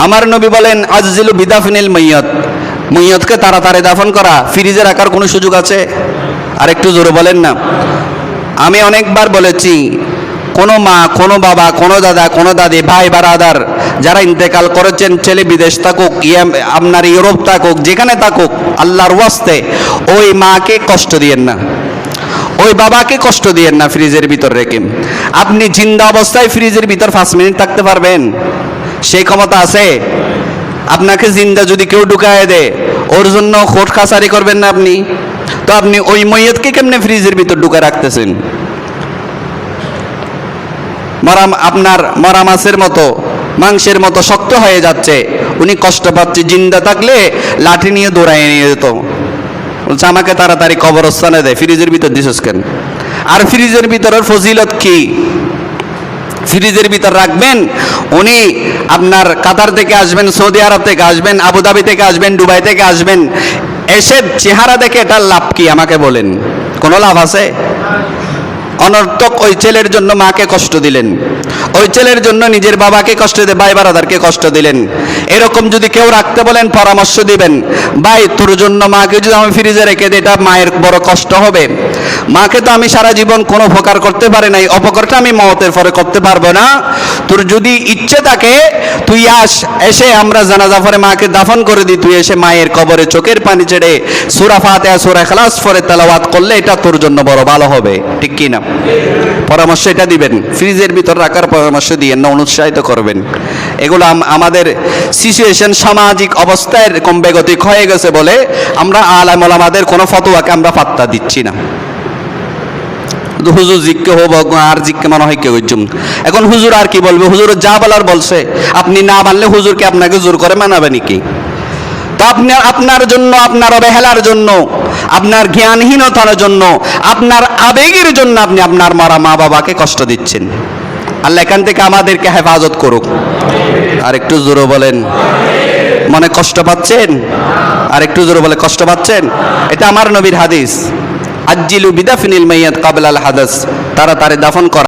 আমার নবী বলেন আজিলু বিদাফিনিল মাইয়াত, মাইয়াতকে তাড়াতাড়ি দাফন করা, ফ্রিজে রাখার কোনো সুযোগ আছে? আর একটু জোরে বলেন না। আমি অনেকবার বলেছি, কোনো মা, কোনো বাবা, কোনো দাদা, কোনো দাদি, ভাই বারাদার যারা ইন্তেকাল করেছেন, ছেলে বিদেশ থাকুক, আপনার ইউরোপ থাকুক, যেখানে থাকুক, আল্লাহর ওয়াস্তে ওই মাকে কষ্ট দিয়েন না, ওই বাবাকে কষ্ট দিয়েন না ফ্রিজের ভিতর রেখে। আপনি জিন্দা অবস্থায় ফ্রিজের ভিতর 5 মিনিট থাকতে পারবেন? সেই ক্ষমতা আছে? আপনাকে জিন্দা যদি কেউ ঢুকায় দেয়, ওর জন্য কোর্ট কাছারি করবেন না আপনি? তো আপনি ওই মইয়তকে কেমনে ফ্রিজের ভিতর ঢুকায় রাখতেছেন? আপনার মরা মাছের মতো, মাংসের মতো শক্ত হয়ে যাচ্ছে, উনি কষ্ট পাচ্ছে। জিন্দা থাকলে লাঠি নিয়ে দৌড়াইয়ে নিয়ে যেত। বলছে আমাকে তাড়াতাড়ি কবরস্থানে দেয়, ফ্রিজের ভিতর দিছিস কেন? আর ফ্রিজের ভিতরের ফজিলত কি? ফ্রিজের ভিতর রাখবেন, উনি আপনার কাতার থেকে আসবেন, সৌদি আরব থেকে আসবেন, আবুধাবি থেকে আসবেন, দুবাই থেকে আসবেন, এসে চেহারা দেখে এটার লাভ কি আমাকে বলেন? কোনো লাভ আছে? অনর্থক ওই ছেলের জন্য মাকে কষ্ট দিলেন, ওই ছেলের জন্য নিজের বাবাকে কষ্ট দিয়ে ভাই বারাদারকে কষ্ট দিলেন। এরকম যদি কেউ রাখতে বলেন, পরামর্শ দিবেন, ভাই তোর জন্য মাকে যদি আমি ফ্রিজে রেখে দিই, এটা মায়ের বড় কষ্ট হবে। মাকে তো আমি সারা জীবন কোনো উপকার করতে পারি নাই, অপকারটা আমি মওতের পরে করতে পারবো না। তোর যদি ইচ্ছে থাকে তুই এসে আমরা জানাজা পরে মাকে দাফন করে দিই, তুই এসে মায়ের কবরে চোখের পানি ছেড়ে সূরা ফাতিহা, সূরা ইখলাস পরে তেলাওয়াত করলে এটা তোর জন্য বড় ভালো হবে। ঠিক কি না? পরামর্শ এটা দিবেন, ফ্রিজের ভিতর রাখার পরামর্শ দিয়েন না, অনুৎসাহিত করবেন। এগুলো আমাদের সিচুয়েশন, সামাজিক অবস্থায় এরকম বেগতিক হয়ে গেছে বলে আমরা আলেম ওলামাদের কোনো ফতোয়াকে আমরা পাত্তা দিচ্ছি না। হুজুর জিজ্ঞে হব আর জিজ্ঞে মনে হয় কেউ। এখন হুজুর আর কি বলবে? হুজুর যা বলার বলছে, আপনি না মানলে হুজুরকে আপনাকে জোর করে মানাবে নাকি? তো আপনার জন্য, আপনার অবহেলার জন্য, আপনার জ্ঞানহীনতার জন্য, আপনার আবেগের জন্য আপনি আপনার মারা মা বাবাকে কষ্ট দিচ্ছেন। আল্লাহ এখান থেকে আমাদেরকে হেফাজত করুক। আর একটু জোরে বলেন, মনে কষ্ট পাচ্ছেন? আর একটু জোরে বলে, কষ্ট পাচ্ছেন? এটা আমার নবীর হাদিস, আজিলু বিদাফিনিল মাইয়াত ক্বাবলাল হাদাস, তাড়াতাড়ি দাফন করা।